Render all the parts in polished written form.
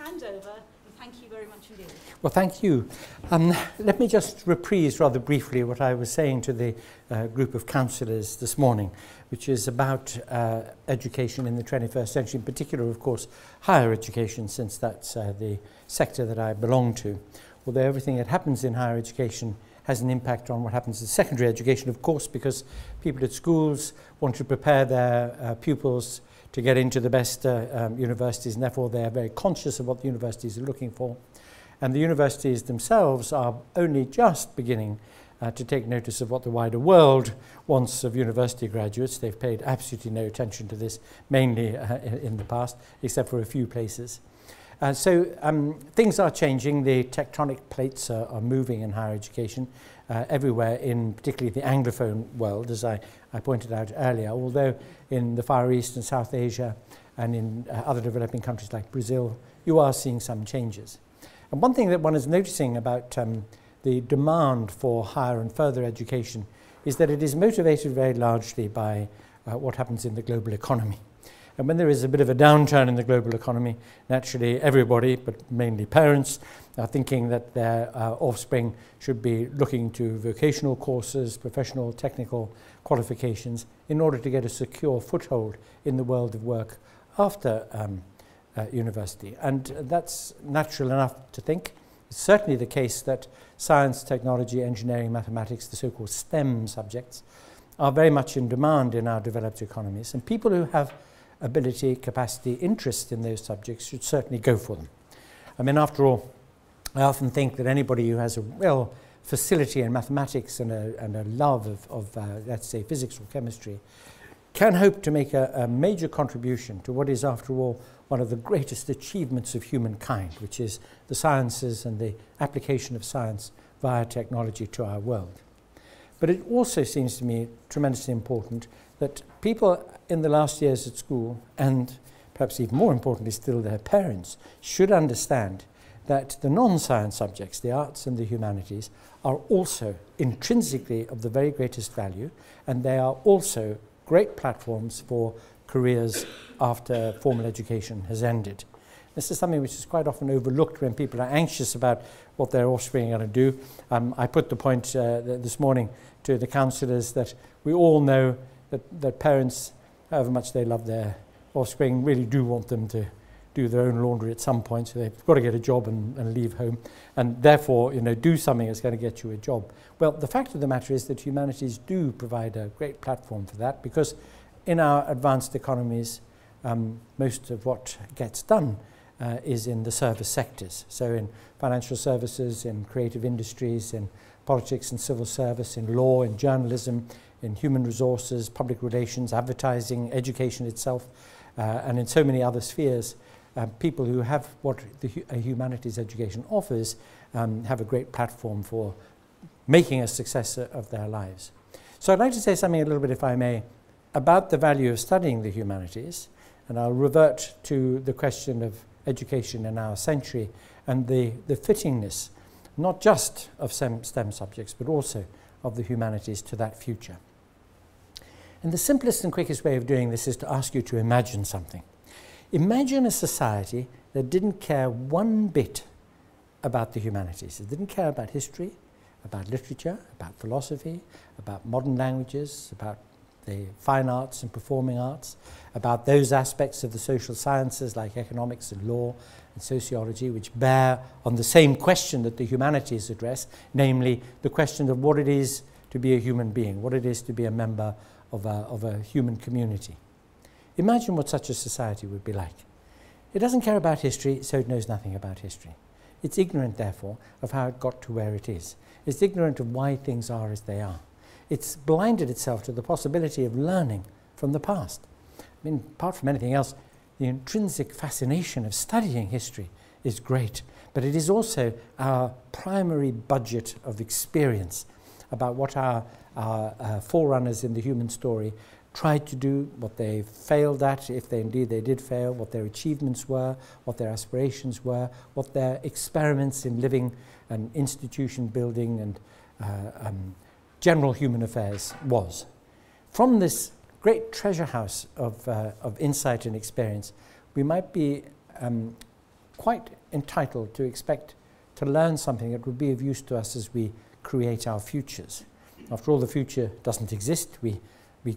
hand over, and thank you very much indeed. Well, thank you. Let me just reprise rather briefly what I was saying to the group of counsellors this morning, which is about education in the 21st century, in particular, of course, higher education, since that's the sector that I belong to. Although everything that happens in higher education has an impact on what happens in secondary education, of course, because people at schools want to prepare their pupils to get into the best universities, and therefore they are very conscious of what the universities are looking for. And the universities themselves are only just beginning to take notice of what the wider world wants of university graduates. They've paid absolutely no attention to this, mainly in the past, except for a few places. So things are changing. The tectonic plates are moving in higher education everywhere, in particularly the Anglophone world, as I pointed out earlier, although in the Far East and South Asia and in other developing countries like Brazil, you are seeing some changes. And one thing that one is noticing about the demand for higher and further education is that it is motivated very largely by what happens in the global economy. And when there is a bit of a downturn in the global economy, naturally everybody, but mainly parents, are thinking that their offspring should be looking to vocational courses, professional, technical qualifications, in order to get a secure foothold in the world of work after university. And that's natural enough to think. It's certainly the case that science, technology, engineering, mathematics, the so-called STEM subjects, are very much in demand in our developed economies. And people who have ability, capacity, interest in those subjects should certainly go for them. I mean, after all, I often think that anybody who has a real facility in mathematics and a love of let's say, physics or chemistry, can hope to make a major contribution to what is, after all, one of the greatest achievements of humankind, which is the sciences and the application of science via technology to our world. But it also seems to me tremendously important that people in the last years at school, and perhaps even more importantly still their parents, should understand that the non-science subjects, the arts and the humanities, are also intrinsically of the very greatest value, and they are also great platforms for careers after formal education has ended. This is something which is quite often overlooked when people are anxious about what their offspring are going to do. I put the point this morning to the counsellors that we all know that parents, however much they love their offspring, really do want them to do their own laundry at some point, so they've got to get a job and leave home, and therefore, do something that's going to get you a job. Well, the fact of the matter is that humanities do provide a great platform for that, because in our advanced economies, most of what gets done is in the service sectors. So in financial services, in creative industries, in politics and civil service, in law, in journalism, in human resources, public relations, advertising, education itself, and in so many other spheres. People who have what a humanities education offers have a great platform for making a success of their lives. So I'd like to say something a little bit, if I may, about the value of studying the humanities, and I'll revert to the question of education in our century and the fittingness, not just of STEM subjects, but also of the humanities to that future. And the simplest and quickest way of doing this is to ask you to imagine something. Imagine a society that didn't care one bit about the humanities. It didn't care about history, about literature, about philosophy, about modern languages, about the fine arts and performing arts, about those aspects of the social sciences like economics and law and sociology, which bear on the same question that the humanities address, namely the question of what it is to be a human being, what it is to be a member of a human community. Imagine what such a society would be like. It doesn't care about history, so it knows nothing about history. It's ignorant, therefore, of how it got to where it is. It's ignorant of why things are as they are. It's blinded itself to the possibility of learning from the past. I mean, apart from anything else, the intrinsic fascination of studying history is great, but it is also our primary budget of experience about what our forerunners in the human story tried to do, what they failed at, if indeed they did fail, what their achievements were, what their aspirations were, what their experiments in living and institution building and general human affairs was. From this great treasure house of insight and experience, we might be quite entitled to expect to learn something that would be of use to us as we create our futures. After all, the future doesn't exist. We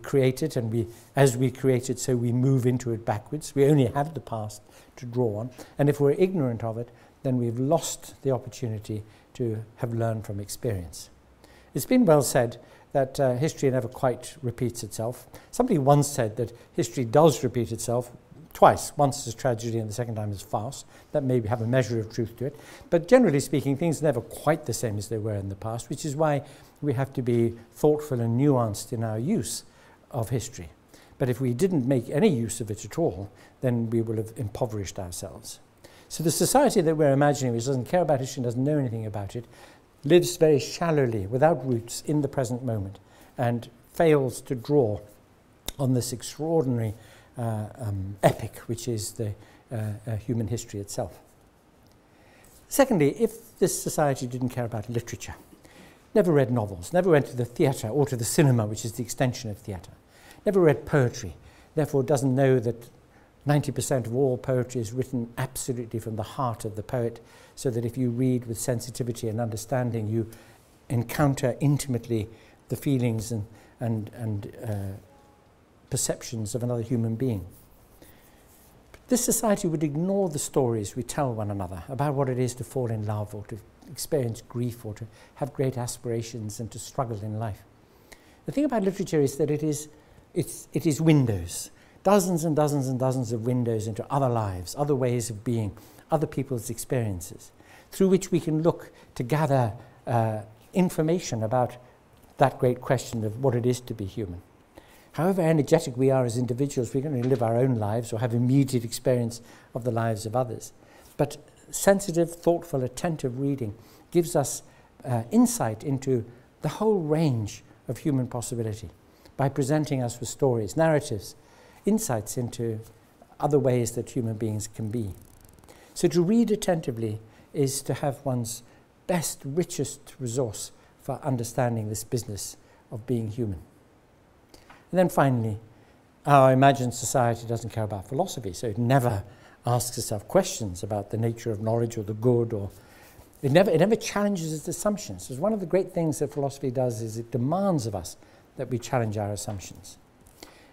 create it, and as we create it, so we move into it backwards. We only have the past to draw on. And if we're ignorant of it, then we've lost the opportunity to have learned from experience. It's been well said that history never quite repeats itself. Somebody once said that history does repeat itself twice, once as tragedy and the second time as farce. That may have a measure of truth to it. But generally speaking, things are never quite the same as they were in the past, which is why we have to be thoughtful and nuanced in our use of history. But if we didn't make any use of it at all, then we will have impoverished ourselves. So the society that we're imagining, which doesn't care about history and doesn't know anything about it, lives very shallowly, without roots, in the present moment, and fails to draw on this extraordinary epic, which is the human history itself. Secondly, if this society didn't care about literature, never read novels, never went to the theatre or to the cinema, which is the extension of theatre, never read poetry, therefore doesn't know that 90% of all poetry is written absolutely from the heart of the poet, so that if you read with sensitivity and understanding, you encounter intimately the feelings and perceptions of another human being. This society would ignore the stories we tell one another about what it is to fall in love or to experience grief or to have great aspirations and to struggle in life. The thing about literature is that it is windows, dozens and dozens and dozens of windows into other lives, other ways of being, other people's experiences, through which we can look to gather information about that great question of what it is to be human. However energetic we are as individuals, we're going to live our own lives or have immediate experience of the lives of others. But sensitive, thoughtful, attentive reading gives us insight into the whole range of human possibility by presenting us with stories, narratives, insights into other ways that human beings can be. So to read attentively is to have one's best, richest resource for understanding this business of being human. And then finally, our imagined society doesn't care about philosophy, so it never asks itself questions about the nature of knowledge or the good, or it never challenges its assumptions. Because one of the great things that philosophy does is it demands of us that we challenge our assumptions.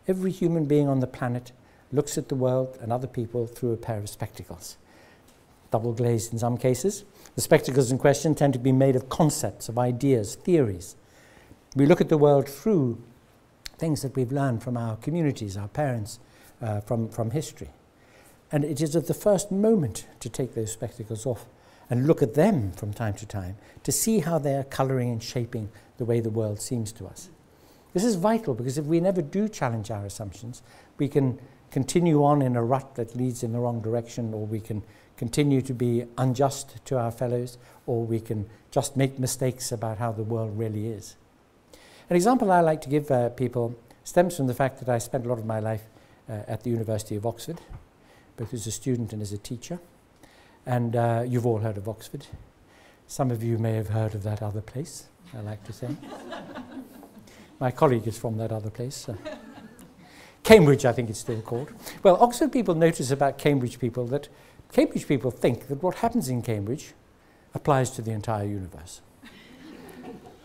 Every human being on the planet looks at the world and other people through a pair of spectacles, double glazed in some cases. The spectacles in question tend to be made of concepts, of ideas, theories. We look at the world through things that we've learned from our communities, our parents, from history. And it is of the first moment to take those spectacles off and look at them from time to time to see how they are colouring and shaping the way the world seems to us. This is vital, because if we never do challenge our assumptions, we can continue on in a rut that leads in the wrong direction, or we can continue to be unjust to our fellows, or we can just make mistakes about how the world really is. An example I like to give people stems from the fact that I spent a lot of my life at the University of Oxford, both as a student and as a teacher. And you've all heard of Oxford. Some of you may have heard of that other place, I like to say. My colleague is from that other place. Cambridge, I think it's still called. Well, Oxford people notice about Cambridge people that Cambridge people think that what happens in Cambridge applies to the entire universe.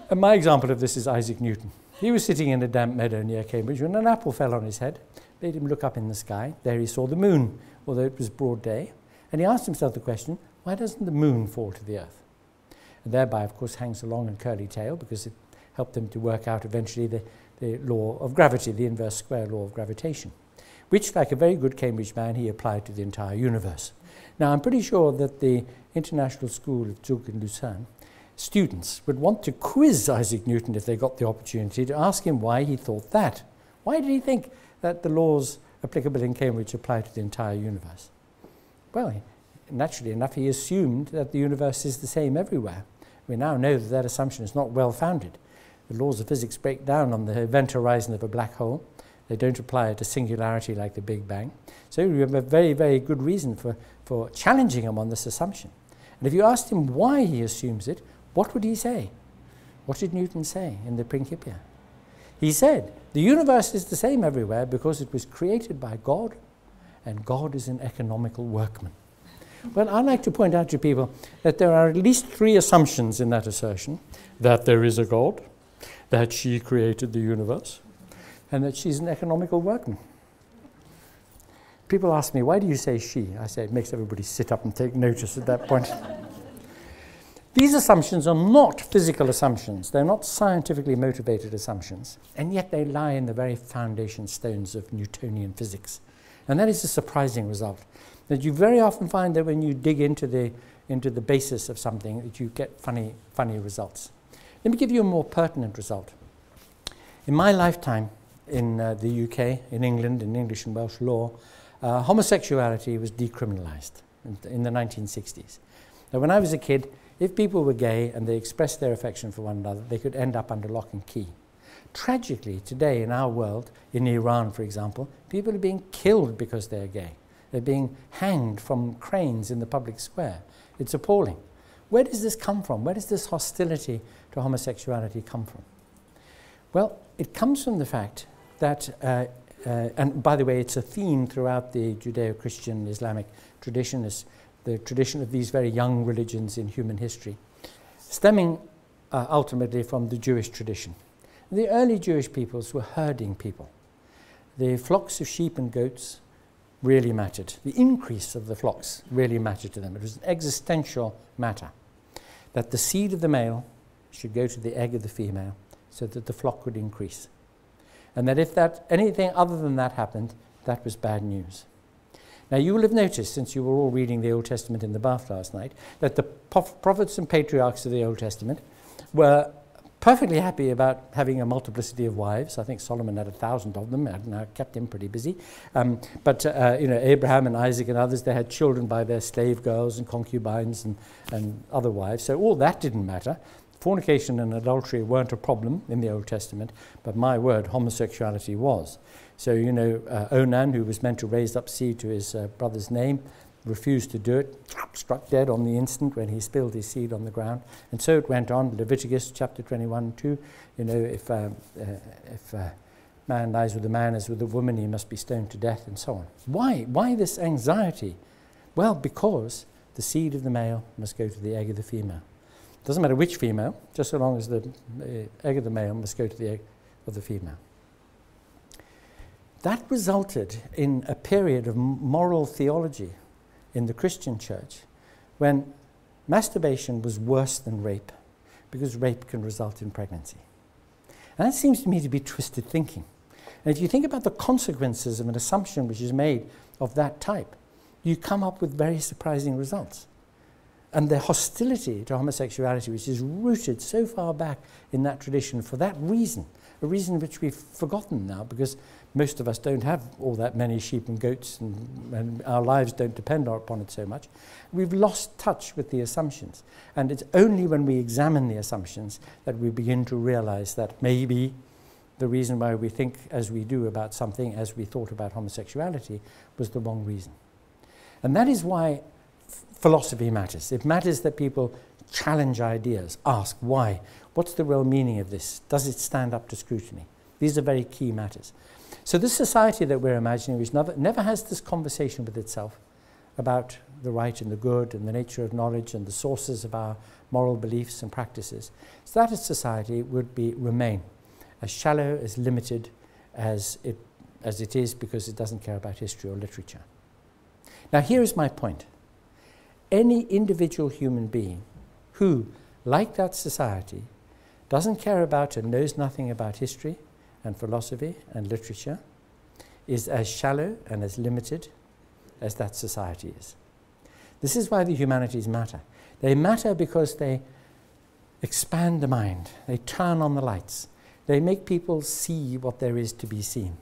And my example of this is Isaac Newton. He was sitting in a damp meadow near Cambridge when an apple fell on his head, made him look up in the sky. There he saw the moon, although it was broad day. And he asked himself the question, why doesn't the moon fall to the earth? And thereby, of course, hangs a long and curly tail, because it helped him to work out eventually the law of gravity, the inverse square law of gravitation, which, like a very good Cambridge man, he applied to the entire universe. Now, I'm pretty sure that the International School of Zug in Lucerne students would want to quiz Isaac Newton if they got the opportunity to ask him why he thought that. Why did he think that the laws applicable in Cambridge apply to the entire universe? Well, naturally enough, he assumed that the universe is the same everywhere. We now know that that assumption is not well founded. The laws of physics break down on the event horizon of a black hole. They don't apply to singularity like the Big Bang. So we have a very, very good reason for challenging him on this assumption. And if you asked him why he assumes it, what would he say? What did Newton say in the Principia? He said, the universe is the same everywhere because it was created by God, and God is an economical workman. Well, I like to point out to people that there are at least 3 assumptions in that assertion: that there is a God, that she created the universe, and that she's an economical workman. People ask me, why do you say she? I say it makes everybody sit up and take notice at that point. These assumptions are not physical assumptions. They're not scientifically motivated assumptions, and yet they lie in the very foundation stones of Newtonian physics. And that is a surprising result, that you very often find that when you dig into the basis of something, that you get funny results. Let me give you a more pertinent result. In my lifetime in the UK, in England, in English and Welsh law, homosexuality was decriminalised in the 1960s. Now, when I was a kid, if people were gay and they expressed their affection for one another, they could end up under lock and key. Tragically, today in our world, in Iran, for example, people are being killed because they're gay. They're being hanged from cranes in the public square. It's appalling. Where does this come from? Where does this hostility to homosexuality come from? Well, it comes from the fact that, and by the way, it's a theme throughout the Judeo-Christian Islamic tradition, is the tradition of these very young religions in human history, stemming ultimately from the Jewish tradition. The early Jewish peoples were herding people. The flocks of sheep and goats really mattered. The increase of the flocks really mattered to them. It was an existential matter, that the seed of the male should go to the egg of the female so that the flock would increase. And that if anything other than that happened, that was bad news. Now, you will have noticed, since you were all reading the Old Testament in the bath last night, that the prophets and patriarchs of the Old Testament were perfectly happy about having a multiplicity of wives. I think Solomon had 1,000 of them, and kept him pretty busy. But Abraham and Isaac and others, they had children by their slave girls and concubines and other wives. So all that didn't matter. Fornication and adultery weren't a problem in the Old Testament, but my word, homosexuality was. So, Onan, who was meant to raise up seed to his brother's name, refused to do it, struck dead on the instant when he spilled his seed on the ground. And so it went on. Leviticus chapter 21:2, if man lies with a man as with a woman, he must be stoned to death, and so on. Why this anxiety? Well, because the seed of the male must go to the egg of the female. Doesn't matter which female, just so long as the egg of the male must go to the egg of the female. That resulted in a period of moral theology in the Christian church when masturbation was worse than rape, because rape can result in pregnancy. And that seems to me to be twisted thinking. And if you think about the consequences of an assumption which is made of that type, you come up with very surprising results. And the hostility to homosexuality, which is rooted so far back in that tradition for that reason, a reason which we've forgotten now because most of us don't have all that many sheep and goats and our lives don't depend upon it so much. We've lost touch with the assumptions. And it's only when we examine the assumptions that we begin to realize that maybe the reason why we think as we do about something as we thought about homosexuality was the wrong reason. And that is why philosophy matters. It matters that people challenge ideas, ask why, what's the real meaning of this? Does it stand up to scrutiny? These are very key matters. So this society that we're imagining, which never has this conversation with itself about the right and the good and the nature of knowledge and the sources of our moral beliefs and practices, so that society would remain as shallow, as limited as it is because it doesn't care about history or literature. Now here is my point. Any individual human being who, like that society, doesn't care about and knows nothing about history and philosophy and literature is as shallow and as limited as that society is. This is why the humanities matter. They matter because they expand the mind. They turn on the lights. They make people see what there is to be seen.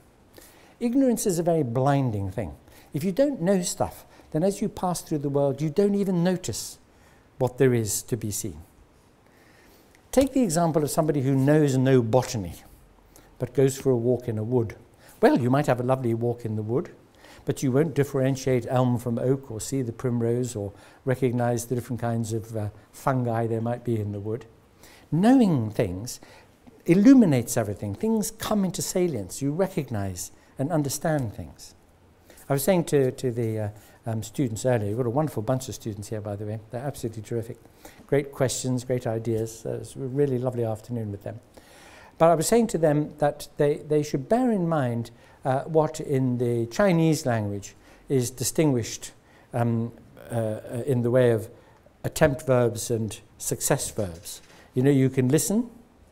Ignorance is a very blinding thing. If you don't know stuff, then as you pass through the world, you don't even notice what there is to be seen. Take the example of somebody who knows no botany, but goes for a walk in a wood. Well, you might have a lovely walk in the wood, but you won't differentiate elm from oak or see the primrose or recognize the different kinds of fungi there might be in the wood. Knowing things illuminates everything. Things come into salience. You recognize and understand things. I was saying to the students earlier. You've got a wonderful bunch of students here, by the way. They're absolutely terrific. Great questions, great ideas. It's a really lovely afternoon with them. But I was saying to them that they should bear in mind what in the Chinese language is distinguished in the way of attempt verbs and success verbs. You know, you can listen,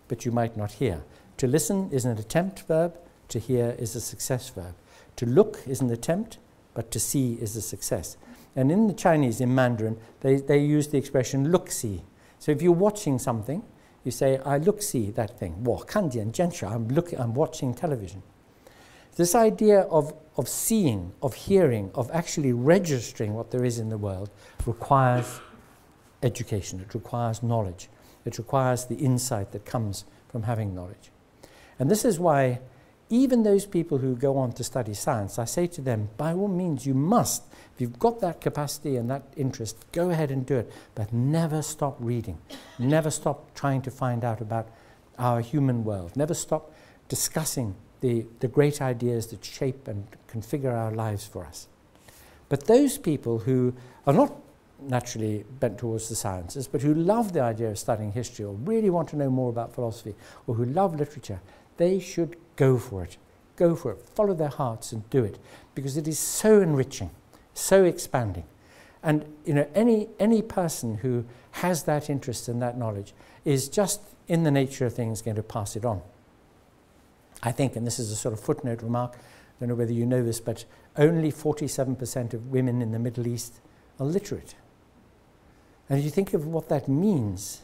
but you might not hear. To listen is an attempt verb, to hear is a success verb. To look is an attempt, but to see is a success. And in the Chinese, in Mandarin, they use the expression look-see. So if you're watching something, you say, I look-see that thing. 我看见真实, I'm watching television. This idea of seeing, of hearing, of actually registering what there is in the world requires education. It requires knowledge. It requires the insight that comes from having knowledge. And this is why even those people who go on to study science, I say to them, by all means, you must. If you've got that capacity and that interest, go ahead and do it. But never stop reading. Never stop trying to find out about our human world. Never stop discussing the great ideas that shape and configure our lives for us. But those people who are not naturally bent towards the sciences, but who love the idea of studying history or really want to know more about philosophy or who love literature, they should go for it. Go for it. Follow their hearts and do it, because it is so enriching, so expanding. And you know, any person who has that interest and that knowledge is just in the nature of things going to pass it on. I think, and this is a sort of footnote remark, I don't know whether you know this, but only 47% of women in the Middle East are literate. And if you think of what that means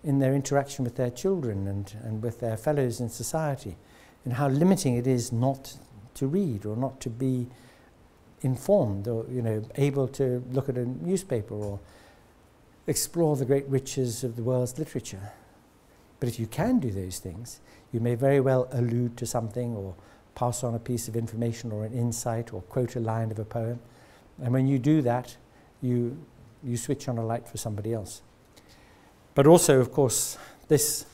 in their interaction with their children and with their fellows in society, and how limiting it is not to read or not to be informed or, you know, able to look at a newspaper or explore the great riches of the world's literature. But if you can do those things, you may very well allude to something or pass on a piece of information or an insight or quote a line of a poem. And when you do that, you switch on a light for somebody else. But also, of course, this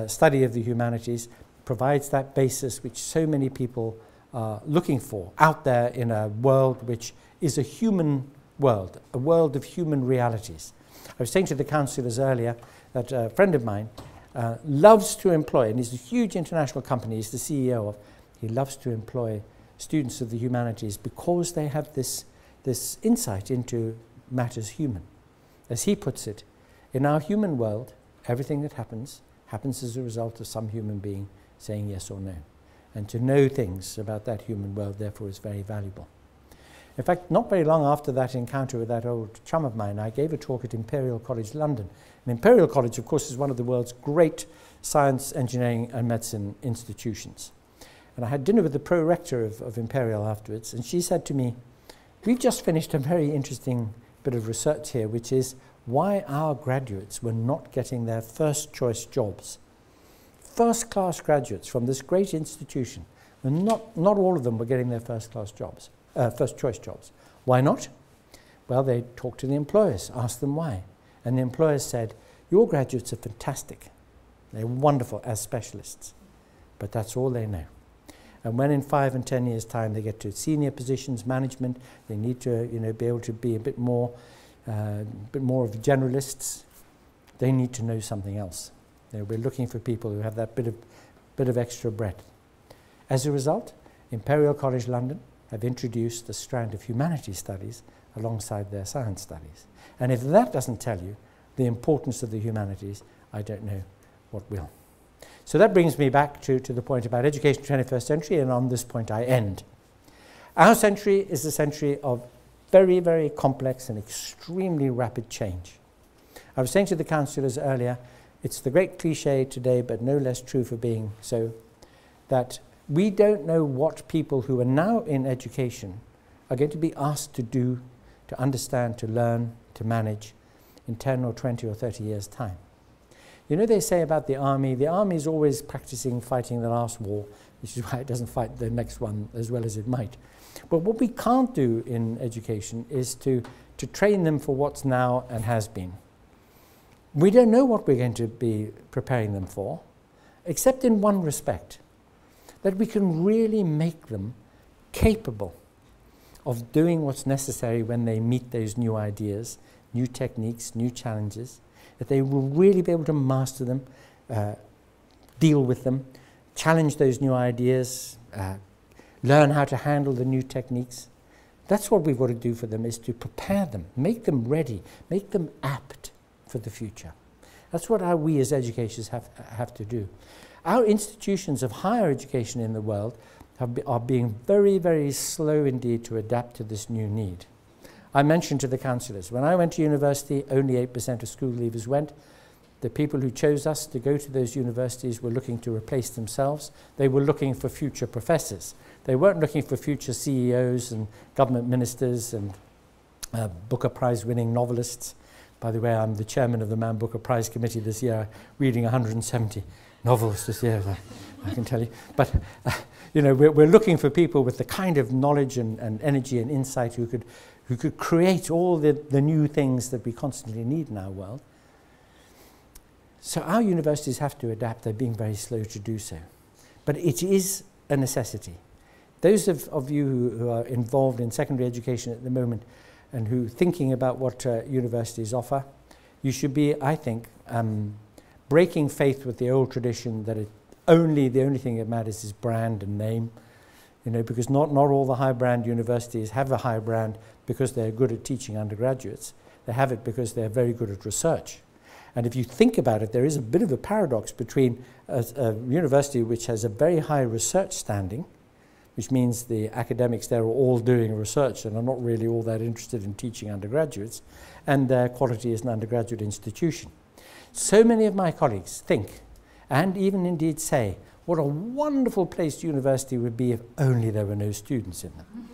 study of the humanities provides that basis which so many people are looking for out there in a world which is a human world, a world of human realities. I was saying to the councillors earlier that a friend of mine loves to employ, and he's a huge international company, he's the CEO of, he loves to employ students of the humanities because they have this insight into matters human. As he puts it, in our human world, everything that happens as a result of some human being saying yes or no. And to know things about that human world, therefore, is very valuable. In fact, not very long after that encounter with that old chum of mine, I gave a talk at Imperial College London. And Imperial College, of course, is one of the world's great science, engineering and medicine institutions. And I had dinner with the pro-rector of Imperial afterwards, and she said to me, we've just finished a very interesting bit of research here, which is why our graduates were not getting their first choice jobs. First-class graduates from this great institution, and not all of them were getting their first choice jobs. Why not? Well, they talked to the employers, asked them why. And the employers said, your graduates are fantastic. They're wonderful as specialists. But that's all they know. And when in 5 and 10 years' time they get to senior positions, management, they need to be able to be a bit more of generalists. They need to know something else. We're looking for people who have that bit of extra breadth. As a result, Imperial College London have introduced a strand of humanities studies alongside their science studies. And if that doesn't tell you the importance of the humanities, I don't know what will. So that brings me back to the point about education in the 21st century, and on this point I end. Our century is a century of very, very complex and extremely rapid change. I was saying to the councillors earlier, it's the great cliche today, but no less true for being so, that we don't know what people who are now in education are going to be asked to do, to understand, to learn, to manage in 10 or 20 or 30 years' time. You know, they say about the army is always practicing fighting the last war, which is why it doesn't fight the next one as well as it might. But what we can't do in education is to train them for what's now and has been. We don't know what we're going to be preparing them for, except in one respect, that we can really make them capable of doing what's necessary when they meet those new ideas, new techniques, new challenges, that they will really be able to master them, deal with them, challenge those new ideas, learn how to handle the new techniques. That's what we've got to do for them, is to prepare them, make them ready, make them apt for the future. That's what we as educators have to do. Our institutions of higher education in the world are being very, very slow indeed to adapt to this new need. I mentioned to the counsellors, when I went to university, only 8% of school leavers went. The people who chose us to go to those universities were looking to replace themselves. They were looking for future professors. They weren't looking for future CEOs and government ministers and Booker Prize-winning novelists. By the way, I'm the chairman of the Man Booker Prize Committee this year, reading 170 novels this year, I can tell you. But you know, we're looking for people with the kind of knowledge and energy and insight who could create all the new things that we constantly need in our world. So our universities have to adapt. They're being very slow to do so. But it is a necessity. Those of you who are involved in secondary education at the moment and who are thinking about what universities offer, you should be, I think, breaking faith with the old tradition that the only thing that matters is brand and name. You know, because not all the high brand universities have a high brand because they're good at teaching undergraduates. They have it because they're very good at research. And if you think about it, there is a bit of a paradox between a university which has a very high research standing, which means the academics there are all doing research and are not really all that interested in teaching undergraduates, and their quality as an undergraduate institution. So many of my colleagues think, and even indeed say, what a wonderful place university would be if only there were no students in them.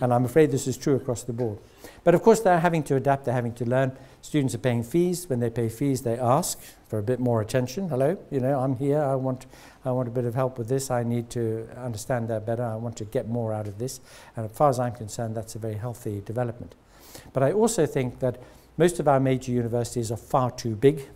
And I'm afraid this is true across the board. But of course they're having to adapt, they're having to learn. Students are paying fees. When they pay fees, they ask for a bit more attention. Hello, you know, I'm here, I want a bit of help with this, I need to understand that better, I want to get more out of this. And as far as I'm concerned, that's a very healthy development. But I also think that most of our major universities are far too big.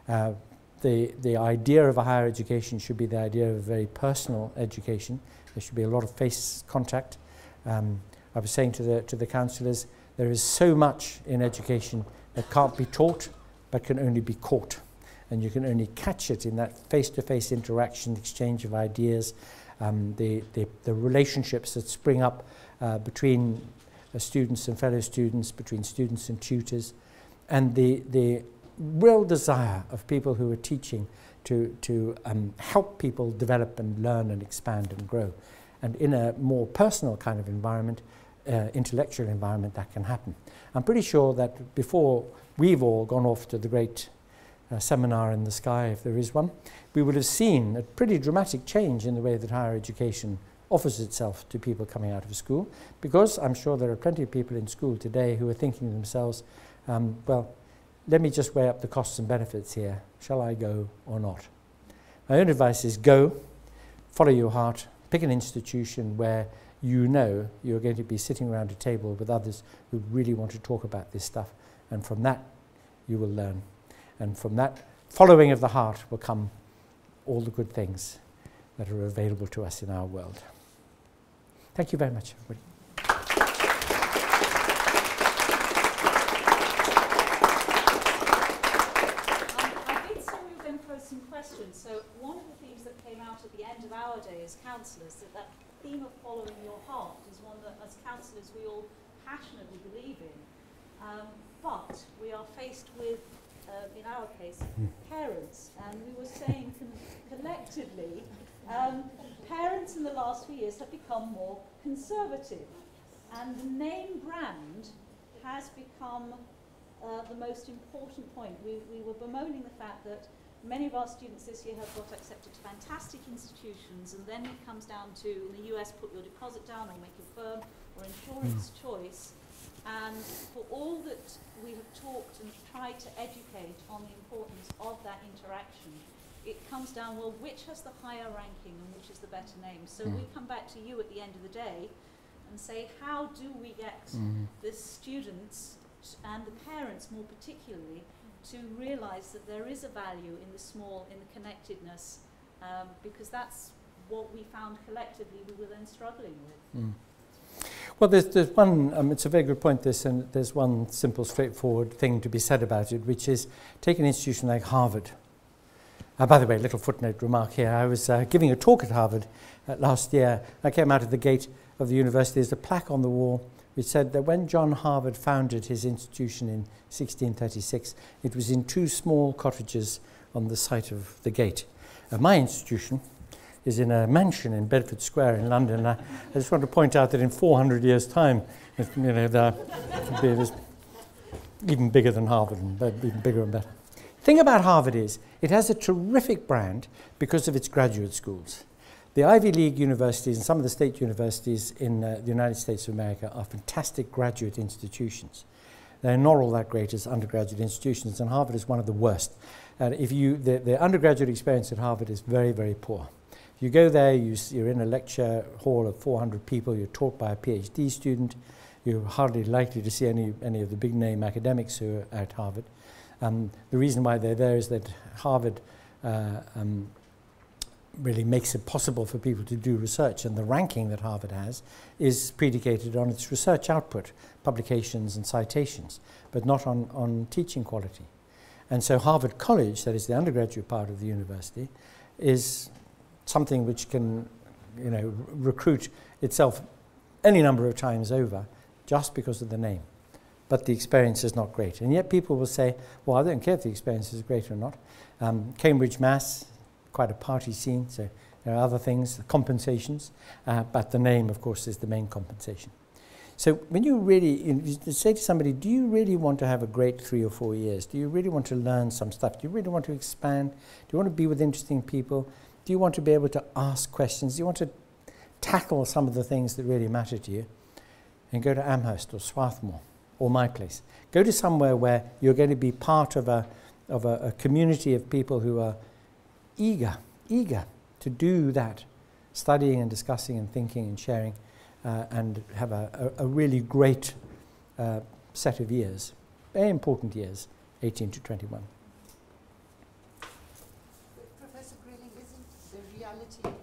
The idea of a higher education should be the idea of a very personal education. There should be a lot of face contact. I was saying to the counsellors, there is so much in education that can't be taught, but can only be caught. And you can only catch it in that face-to-face interaction, exchange of ideas, the relationships that spring up between students and fellow students, between students and tutors, and the real desire of people who are teaching to help people develop and learn and expand and grow. And in a more personal kind of environment, intellectual environment, that can happen. I'm pretty sure that before we've all gone off to the great seminar in the sky, if there is one, we would have seen a pretty dramatic change in the way that higher education offers itself to people coming out of school, because I'm sure there are plenty of people in school today who are thinking to themselves, well, let me just weigh up the costs and benefits here. Shall I go or not? My own advice is go, follow your heart, pick an institution where you know you're going to be sitting around a table with others who really want to talk about this stuff, and from that you will learn. And from that following of the heart will come all the good things that are available to us in our world. Thank you very much, everybody. So one of the themes that came out at the end of our day as counsellors, that theme of following your heart is one that as counsellors we all passionately believe in. But we are faced with, in our case, parents. And we were saying collectively, parents in the last few years have become more conservative. And the name brand has become the most important point. We were bemoaning the fact that many of our students this year have got accepted to fantastic institutions, and then it comes down to, in the US, put your deposit down or make a firm or insurance choice. And for all that we have talked and tried to educate on the importance of that interaction, it comes down, well, which has the higher ranking and which is the better name? So we come back to you at the end of the day and say, how do we get the students and the parents more particularly to realise that there is a value in the small, in the connectedness, because that's what we found collectively we were then struggling with. Well, there's one, it's a very good point, this, and there's one simple, straightforward thing to be said about it, which is take an institution like Harvard. By the way, little footnote remark here. I was giving a talk at Harvard last year. I came out of the gate of the university. There's a plaque on the wall which said that when John Harvard founded his institution in 1636, it was in 2 small cottages on the site of the gate. My institution is in a mansion in Bedford Square in London. I just want to point out that in 400 years' time, it'll be even bigger than Harvard, and even bigger and better. The thing about Harvard is it has a terrific brand because of its graduate schools. The Ivy League universities and some of the state universities in the United States of America are fantastic graduate institutions. They're not all that great as undergraduate institutions, and Harvard is one of the worst. The undergraduate experience at Harvard is very, very poor. You go there, you're in a lecture hall of 400 people, you're taught by a PhD student, you're hardly likely to see any of the big name academics who are at Harvard. The reason why they're there is that Harvard really makes it possible for people to do research, and the ranking that Harvard has is predicated on its research output, publications and citations, but not on teaching quality. And so Harvard College, that is the undergraduate part of the university, is something which can, recruit itself any number of times over just because of the name. But the experience is not great. And yet people will say, well, I don't care if the experience is great or not. Cambridge, Mass, quite a party scene, so there are other things, compensations, but the name, of course, is the main compensation. So when you say to somebody, do you really want to have a great 3 or 4 years? Do you really want to learn some stuff? Do you really want to expand? Do you want to be with interesting people? Do you want to be able to ask questions? Do you want to tackle some of the things that really matter to you? And go to Amherst or Swarthmore or my place. Go to somewhere where you're going to be part of a community of people who are eager to do that, studying and discussing and thinking and sharing, and have a really great set of years, very important years, 18 to 21. Professor Grayling, isn't the reality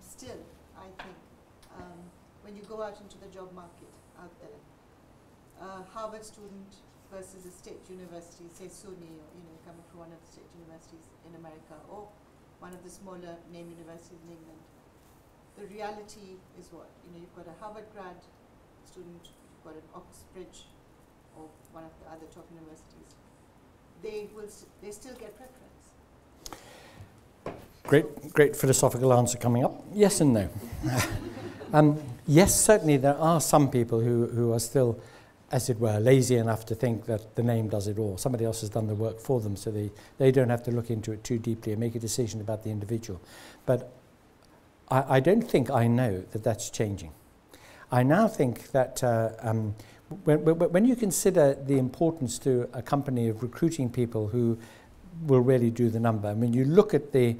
still, I think, when you go out into the job market out there, Harvard student versus a state university, say SUNY, or coming from one of the state universities in America, or one of the smaller name universities in England. The reality is what? You've got a Harvard grad student, you've got an Oxbridge, or one of the other top universities. They still get preference. Great philosophical answer coming up. Yes and no. Yes, certainly there are some people who are still, as it were, lazy enough to think that the name does it all. Somebody else has done the work for them, so they don't have to look into it too deeply and make a decision about the individual. But I don't think I know that that's changing. I now think that when you consider the importance to a company of recruiting people who will really do the number, I mean, you look at the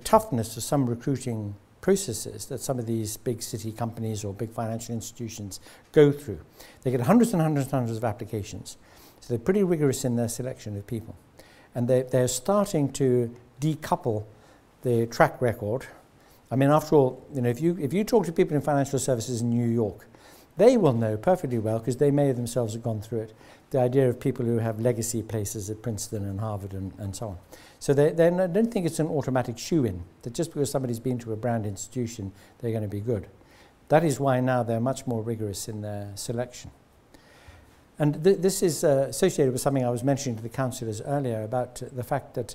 toughness of some recruiting processes that some of these big city companies or big financial institutions go through. They get hundreds and hundreds and hundreds of applications. So they're pretty rigorous in their selection of people. And they're starting to decouple the track record. I mean, after all, if you talk to people in financial services in New York, they will know perfectly well, because they may themselves have gone through it, the idea of people who have legacy places at Princeton and Harvard and so on. So I don't think it's an automatic shoe-in, that just because somebody's been to a brand institution, they're going to be good. That is why now they're much more rigorous in their selection. And this is associated with something I was mentioning to the councillors earlier about the fact that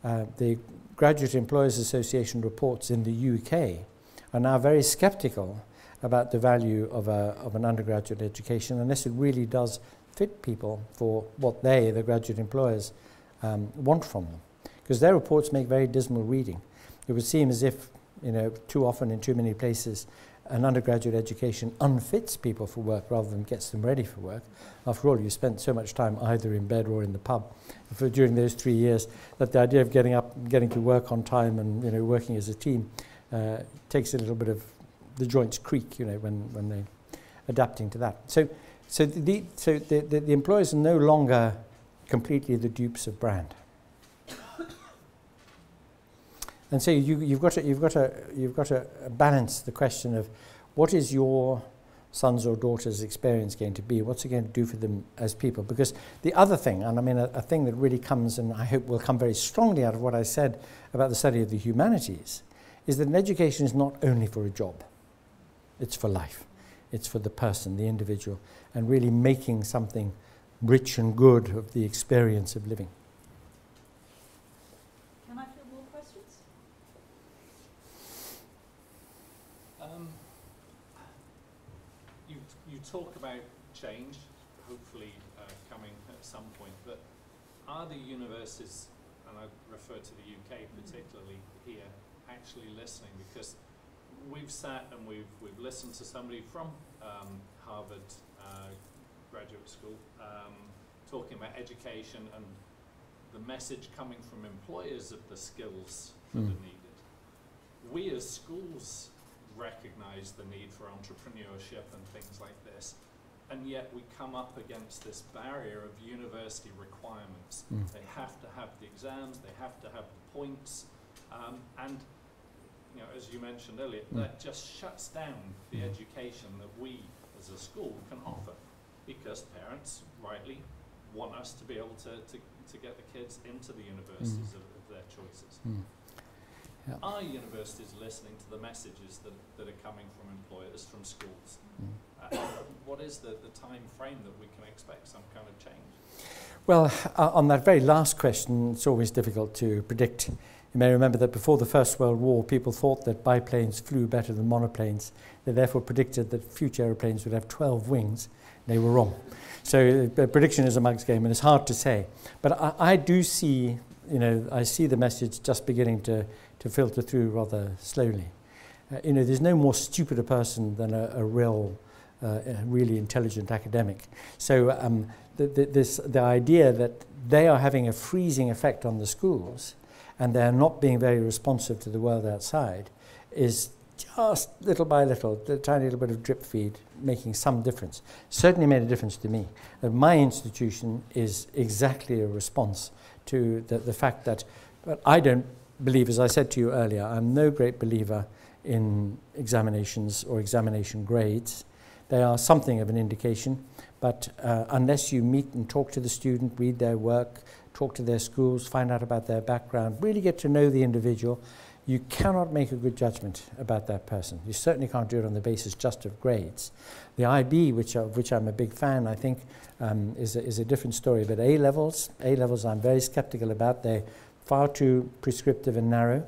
the Graduate Employers Association reports in the UK are now very sceptical about the value of an undergraduate education unless it really does fit people for what the graduate employers, want from them. Because their reports make very dismal reading. It would seem as if, too often in too many places, an undergraduate education unfits people for work rather than gets them ready for work. After all, you spent so much time either in bed or in the pub during those 3 years that the idea of getting up and getting to work on time and working as a team takes a little bit of the joints creak, when they're adapting to that. So the employers are no longer completely the dupes of brand. And so you've got to balance the question of what is your son's or daughter's experience going to be? What's it going to do for them as people? Because the other thing, and I mean a thing that really comes, and I hope will come very strongly out of what I said about the study of the humanities, is that an education is not only for a job. It's for life. It's for the person, the individual, and really making something rich and good of the experience of living. Can I field more questions? You talk about change, hopefully coming at some point, but are the universities, and I refer to the UK particularly here, actually listening? Because we've sat and we've listened to somebody from Harvard graduate school talking about education and the message coming from employers of the skills that are needed. We as schools recognise the need for entrepreneurship and things like this, and yet we come up against this barrier of university requirements. They have to have the exams, they have to have the points, and you know, as you mentioned earlier, that just shuts down the education that we as a school can offer, because parents rightly want us to be able to get the kids into the universities of their choices. Yeah. Are universities listening to the messages that are coming from employers, from schools? What is the time frame that we can expect some kind of change? Well, on that very last question, it's always difficult to predict. You may remember that before the First World War, people thought that biplanes flew better than monoplanes. They therefore predicted that future aeroplanes would have 12 wings. They were wrong. So prediction is a mug's game, and it's hard to say. But I do see, you know, I see the message just beginning to filter through rather slowly. You know, there's no more stupid a person than a really intelligent academic. So the idea that they are having a freezing effect on the schools and they're not being very responsive to the world outside is just little by little, the tiny little bit of drip feed making some difference. Certainly made a difference to me. My institution is exactly a response to the fact that I don't believe, as I said to you earlier, I'm no great believer in examinations or examination grades. They are something of an indication, but unless you meet and talk to the student, read their work, talk to their schools, find out about their background, really get to know the individual, you cannot make a good judgment about that person. You certainly can't do it on the basis just of grades. The IB, of which I'm a big fan, I think is a different story. But A-levels I'm very skeptical about. They're far too prescriptive and narrow.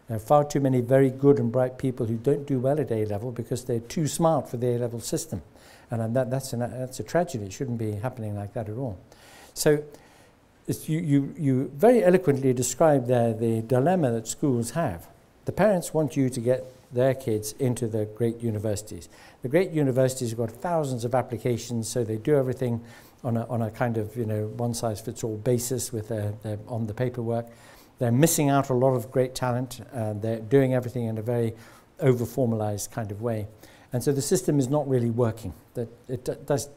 There are far too many very good and bright people who don't do well at A-level because they're too smart for the A-level system. And that's a tragedy. It shouldn't be happening like that at all. So you very eloquently describe there the dilemma that schools have. The parents want you to get their kids into the great universities. The great universities have got thousands of applications, so they do everything on a kind of, you know, one-size-fits-all basis with on the paperwork. They're missing out a lot of great talent. They're doing everything in a very over-formalized kind of way. And so the system is not really working. That it does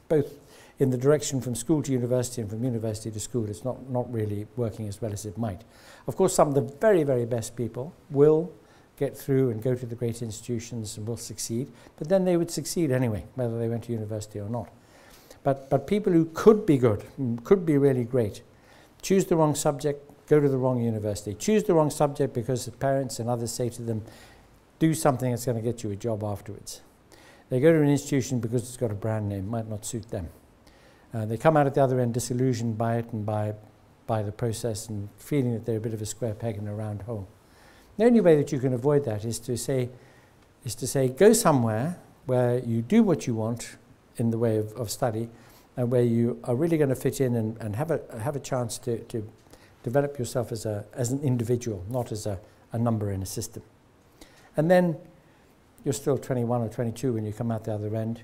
both in the direction from school to university and from university to school. It's not really working as well as it might. Of course, some of the very, very best people will get through and go to the great institutions and will succeed, but then they would succeed anyway, whether they went to university or not. But people who could be good, could be really great, choose the wrong subject, go to the wrong university. Choose the wrong subject because the parents and others say to them, do something that's going to get you a job afterwards. They go to an institution because it's got a brand name, might not suit them. They come out at the other end disillusioned by it and by the process and feeling that they're a bit of a square peg in a round hole. The only way that you can avoid that is to say, go somewhere where you do what you want in the way of study and where you are really going to fit in and have a chance to develop yourself as an individual, not as a number in a system. And then you're still 21 or 22 when you come out the other end.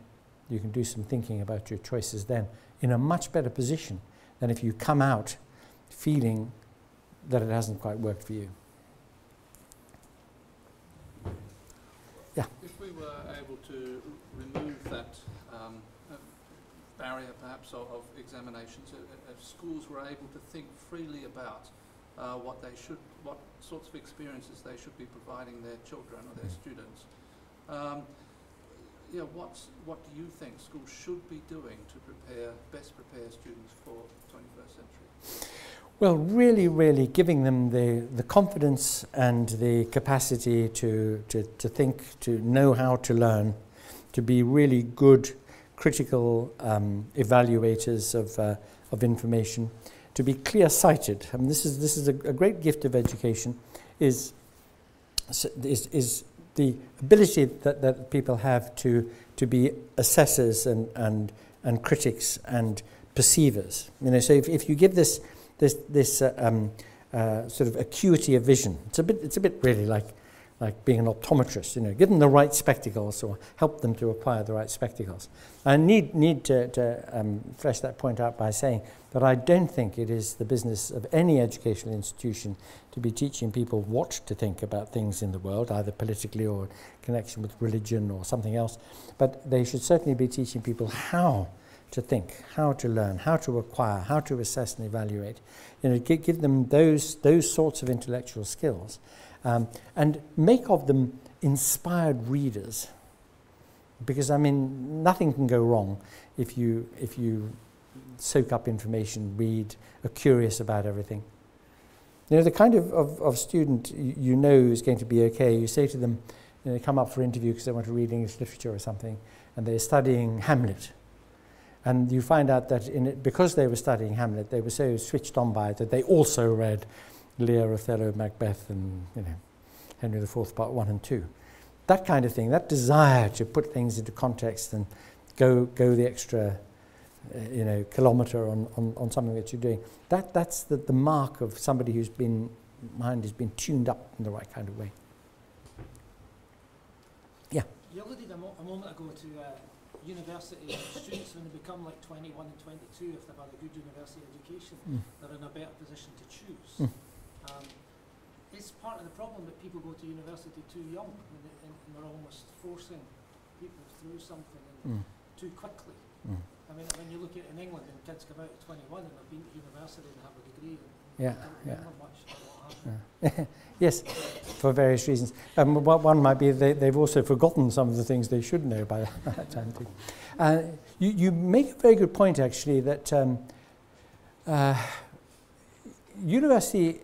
You can do some thinking about your choices then in a much better position than if you come out feeling that it hasn't quite worked for you. Yeah. If we were able to remove that barrier perhaps of examinations, if schools were able to think freely about what sorts of experiences they should be providing their children or their students, what do you think schools should be doing to best prepare students for the 21st century? Well, really giving them the confidence and the capacity to think, to know how to learn, to be really good critical evaluators of information, to be clear-sighted. I mean, this is a great gift of education, is the ability that people have to be assessors and critics and perceivers. You know, so if you give this sort of acuity of vision, it's a bit really like being an optometrist. You know, give them the right spectacles or help them to acquire the right spectacles. I need to flesh that point out by saying that I don't think it is the business of any educational institution to be teaching people what to think about things in the world, either politically or in connection with religion or something else. But they should certainly be teaching people how to think, how to learn, how to acquire, how to assess and evaluate. You know, give them those sorts of intellectual skills, and make of them inspired readers. Because I mean, nothing can go wrong if you soak up information, read, are curious about everything. You know, the kind of student you know is going to be okay. You say to them, you know, they come up for interview because they want to read English literature or something, and they're studying Hamlet. And you find out that because they were studying Hamlet, they were so switched on by it that they also read Lear, Othello, Macbeth, and Henry IV, Part 1 and 2. That kind of thing, that desire to put things into context and go the extra, kilometre on something that you're doing. That's the mark of somebody whose mind has been tuned up in the right kind of way. Yeah. You alluded a moment ago to university students when they become like 21 and 22, if they've had a good university education, they're in a better position to choose. It's part of the problem that people go to university too young and they're almost forcing people through something too quickly. I mean, when you look at in England and kids come out at 21 and they've been to university and have a degree and don't remember much of what happened. Yes, for various reasons. One might be they've also forgotten some of the things they should know by that time too. You make a very good point, actually, that university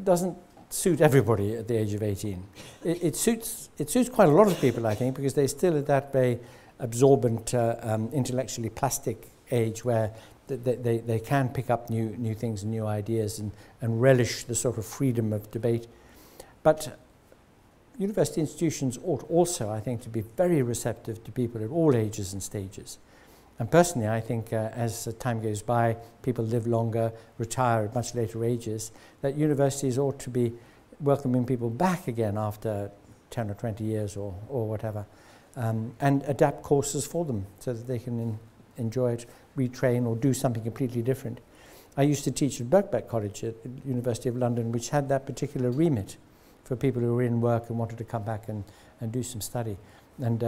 doesn't suit everybody at the age of 18. It suits quite a lot of people, I think, because they're still at that very absorbent, intellectually plastic age where they can pick up new things and new ideas and relish the sort of freedom of debate. But university institutions ought also, I think, to be very receptive to people at all ages and stages. And personally, I think as time goes by, people live longer, retire at much later ages, that universities ought to be welcoming people back again after 10 or 20 years or whatever, and adapt courses for them so that they can enjoy it, retrain, or do something completely different. I used to teach at Birkbeck College at the University of London, which had that particular remit for people who were in work and wanted to come back and do some study. And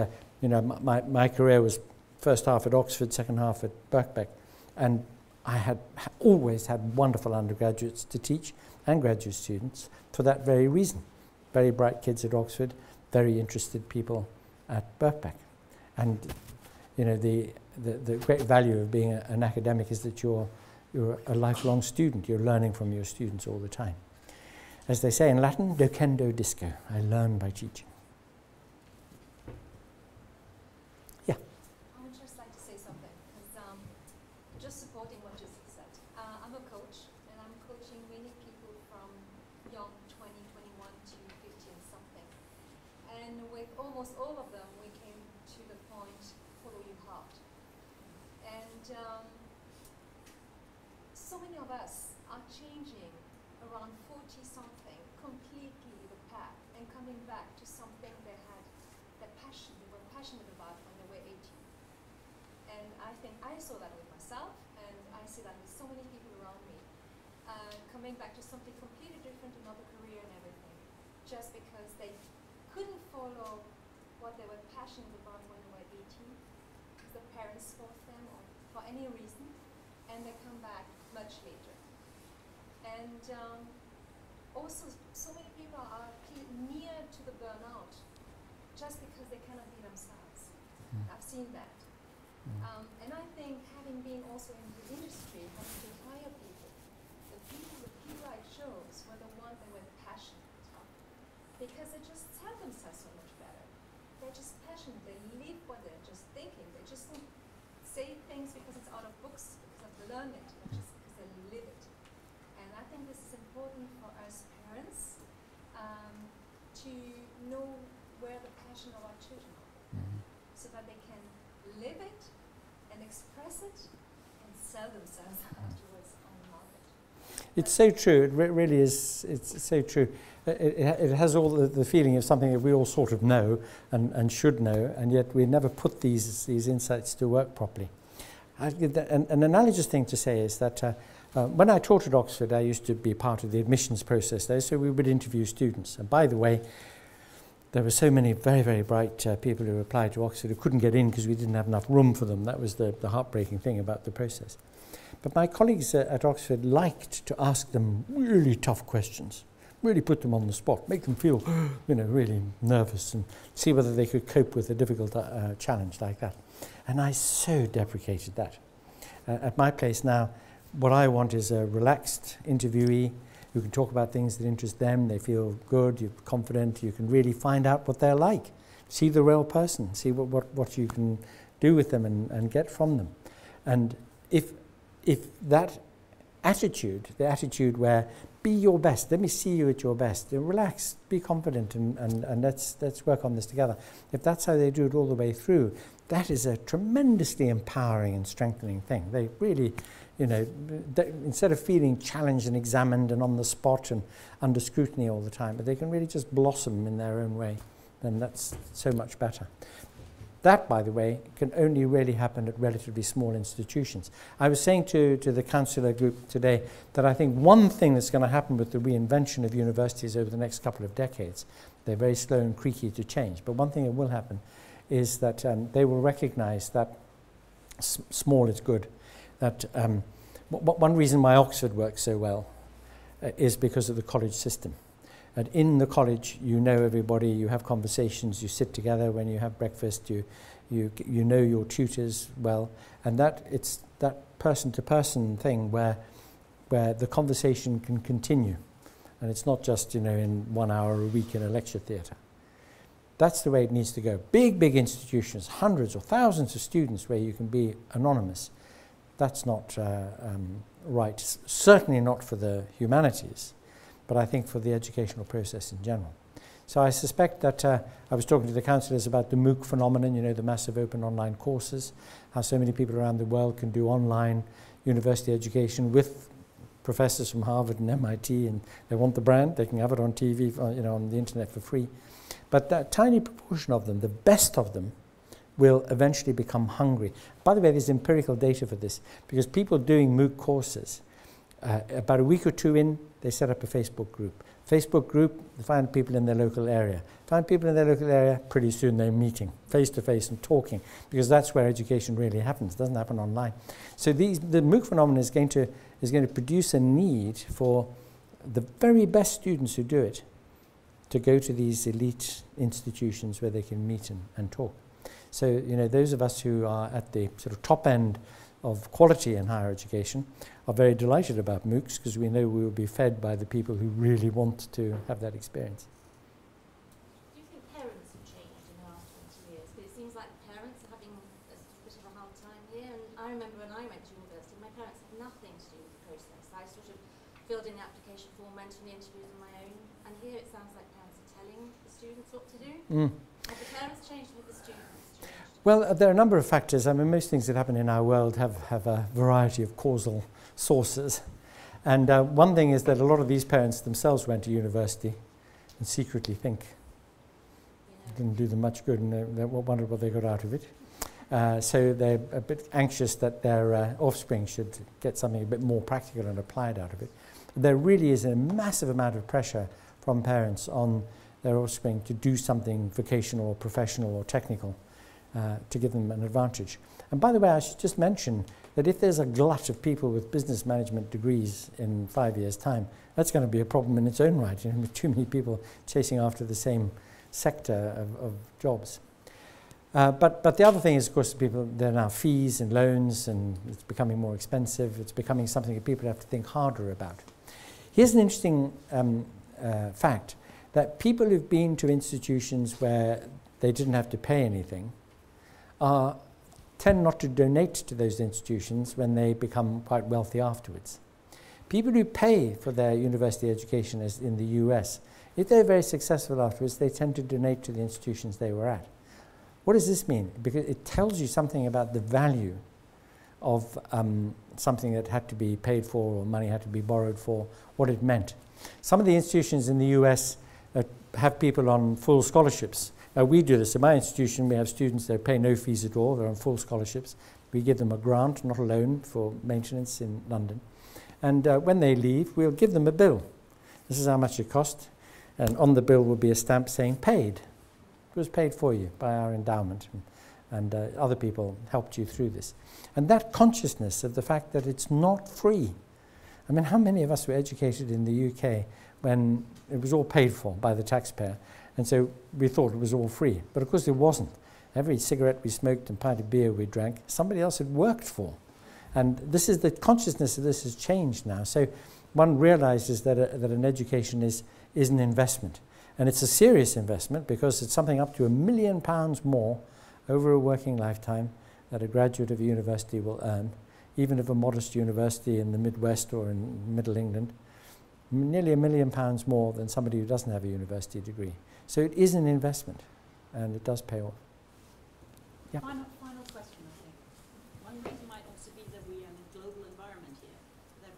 my career was first half at Oxford, second half at Birkbeck, and I had always had wonderful undergraduates to teach and graduate students for that very reason. Very bright kids at Oxford, very interested people at Birkbeck. And the great value of being an academic is that you're a lifelong student. You're learning from your students all the time. As they say in Latin, docendo disco. I learn by teaching. Yeah. I would just like to say something, because just supporting what Jessica said. I'm a coach, and I'm coaching many people from young 20, 21 to 50 and something. And with almost all of them, we came to the point, follow your heart. And so many of us are changing around 40-something, completely the path, and coming back to something they had that passion, they were passionate about when they were 18. And I think I saw that with myself, and I see that with so many people around me, coming back to something completely different, another career and everything, just because they couldn't follow what they were passionate about when they were 18, because the parents forced them, or for any reason, and they come back much later. And also, so many people are near to the burnout just because they cannot be themselves. I've seen that. And I think having been also in the industry, having to hire people, the people I chose were the ones that were passionate. Because they just tell themselves so much better. They're just passionate, they live what they're just thinking. They just don't say things because it's out of books, because of learn it, but just because they live it. And I think this is important for us parents to know where the passion of our children are, so that they can live it and express it and sell themselves afterwards on the market. It's so true. It really is. It's so true. It has all the feeling of something that we all sort of know and should know, and yet we never put these insights to work properly. An analogous thing to say is that when I taught at Oxford, I used to be part of the admissions process there, so we would interview students. And by the way, there were so many very, very bright people who applied to Oxford who couldn't get in because we didn't have enough room for them. That was the heartbreaking thing about the process. But my colleagues at Oxford liked to ask them really tough questions, really put them on the spot, make them feel, really nervous and see whether they could cope with a difficult challenge like that. And I so deprecated that. At my place now, what I want is a relaxed interviewee who can talk about things that interest them. They feel good, you're confident, you can really find out what they're like. See the real person, see what you can do with them and get from them. And if that attitude, the attitude where be your best, let me see you at your best, relax, be confident and let's work on this together. If that's how they do it all the way through, that is a tremendously empowering and strengthening thing. They really, instead of feeling challenged and examined and on the spot and under scrutiny all the time, but they can really just blossom in their own way, then that's so much better. That, by the way, can only really happen at relatively small institutions. I was saying to the councillor group today that I think one thing that's going to happen with the reinvention of universities over the next couple of decades, they're very slow and creaky to change, but one thing that will happen is that they will recognize that small is good. That one reason why Oxford works so well is because of the college system. And in the college, you know everybody, you have conversations, you sit together when you have breakfast, you know your tutors well, and that it's that person-to-person thing where the conversation can continue, and it's not just in 1 hour a week in a lecture theatre. That's the way it needs to go. Big institutions, hundreds or thousands of students where you can be anonymous. That's not right. Certainly not for the humanities, but I think for the educational process in general. So I suspect that I was talking to the councillors about the MOOC phenomenon, the massive open online courses, how so many people around the world can do online university education with professors from Harvard and MIT, and they want the brand, they can have it on TV, on the internet for free. But that tiny proportion of them, the best of them, will eventually become hungry. By the way, there's empirical data for this, because people doing MOOC courses, about a week or two in, they set up a Facebook group. Facebook group, they find people in their local area. Find people in their local area, pretty soon they're meeting, face-to-face and talking, because that's where education really happens. It doesn't happen online. So the MOOC phenomenon is going to produce a need for the very best students who do it to go to these elite institutions where they can meet and talk. So, those of us who are at the sort of top end of quality in higher education are very delighted about MOOCs, because we know we will be fed by the people who really want to have that experience. Do you think parents have changed in the last 20 years? Because it seems like parents are having a bit of a hard time here. And I remember when I went to university, my parents had nothing to do with the process. I sort of filled in the application form, went to the interviews on my own. And here it sounds like parents are telling the students what to do. Have the parents changed with the students? Well, there are a number of factors. I mean, most things that happen in our world have a variety of causal sources. And one thing is that a lot of these parents themselves went to university and secretly think it didn't do them much good, and they wondered what they got out of it. So they're a bit anxious that their offspring should get something a bit more practical and applied out of it. There really is a massive amount of pressure from parents on their offspring to do something vocational or professional or technical to give them an advantage. And by the way, I should just mention that if there's a glut of people with business management degrees in 5 years' time, that's going to be a problem in its own right, with too many people chasing after the same sector of jobs. But the other thing is, of course, there are now fees and loans, and it's becoming more expensive. It's becoming something that people have to think harder about. Here's an interesting fact, that people who've been to institutions where they didn't have to pay anything tend not to donate to those institutions when they become quite wealthy afterwards. People who pay for their university education, as in the US, if they're very successful afterwards, they tend to donate to the institutions they were at. What does this mean? Because it tells you something about the value of something that had to be paid for or money had to be borrowed for, what it meant. Some of the institutions in the US have people on full scholarships. We do this. In my institution, we have students that pay no fees at all. They're on full scholarships. We give them a grant, not a loan, for maintenance in London. And when they leave, we'll give them a bill. This is how much it cost. And on the bill will be a stamp saying paid. It was paid for you by our endowment. And other people helped you through this. And that consciousness of the fact that it's not free. I mean, how many of us were educated in the UK when it was all paid for by the taxpayer? And so we thought it was all free. But of course it wasn't. Every cigarette we smoked and pint of beer we drank, somebody else had worked for. And this is the consciousness of this has changed now. So one realizes that an education is an investment. And it's a serious investment because it's something up to £1 million more over a working lifetime that a graduate of a university will earn, even of a modest university in the Midwest or in Middle England, nearly £1 million more than somebody who doesn't have a university degree. So it is an investment, and it does pay off. Yeah. Final question, I think. One reason might also be that we are in a global environment here, that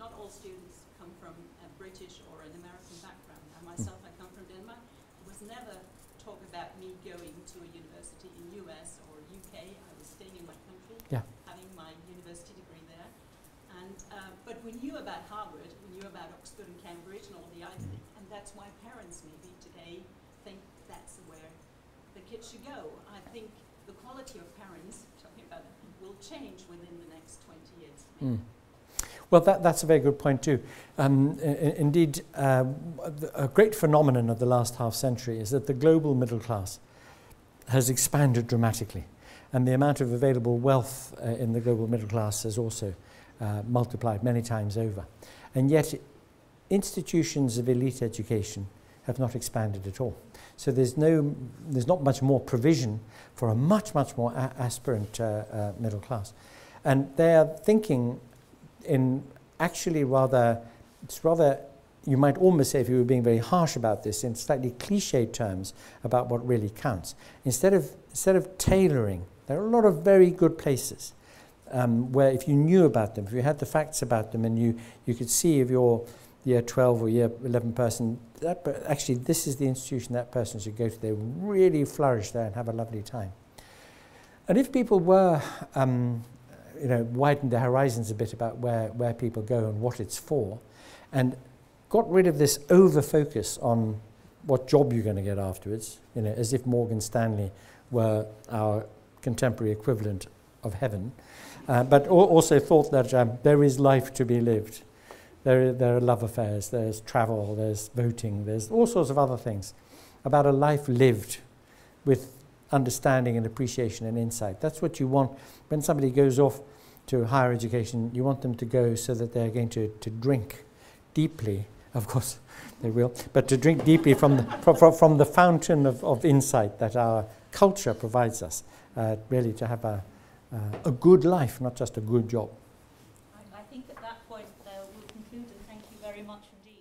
not all students come from a British or an American background. And myself, I come from Denmark. There was never talk about me going to a university in US or UK. I was staying in my country, having my university degree there. And but we knew about Harvard, we knew about Oxford and Cambridge and all the Ivy League, and that's why parents maybe today think that's where the kids should go. I think the quality of parents, talking about it, will change within the next 20 years. Mm. Well, that's a very good point too. Indeed, a great phenomenon of the last half century is that the global middle class has expanded dramatically, and the amount of available wealth in the global middle class has also multiplied many times over. And yet, institutions of elite education have not expanded at all. So there's not much more provision for a much more aspirant middle class. And they are thinking in actually it's rather, you might almost say, if you were being very harsh about this, in slightly cliched terms about what really counts. Instead of tailoring, there are a lot of very good places where if you knew about them, if you had the facts about them, and you could see if you're year 12 or year 11 person, actually this is the institution that person should go to. They really flourish there and have a lovely time. And if people were, widened their horizons a bit about where people go and what it's for, and got rid of this over-focus on what job you're going to get afterwards, as if Morgan Stanley were our contemporary equivalent of heaven, but also thought that there is life to be lived. There are love affairs, there's travel, there's voting, there's all sorts of other things about a life lived with understanding and appreciation and insight. That's what you want when somebody goes off to higher education. You want them to go so that they're going to drink deeply, of course they will, but to drink deeply from the fountain of insight that our culture provides us, really to have a good life, not just a good job. I think at that point we'll conclude, and thank you very much indeed.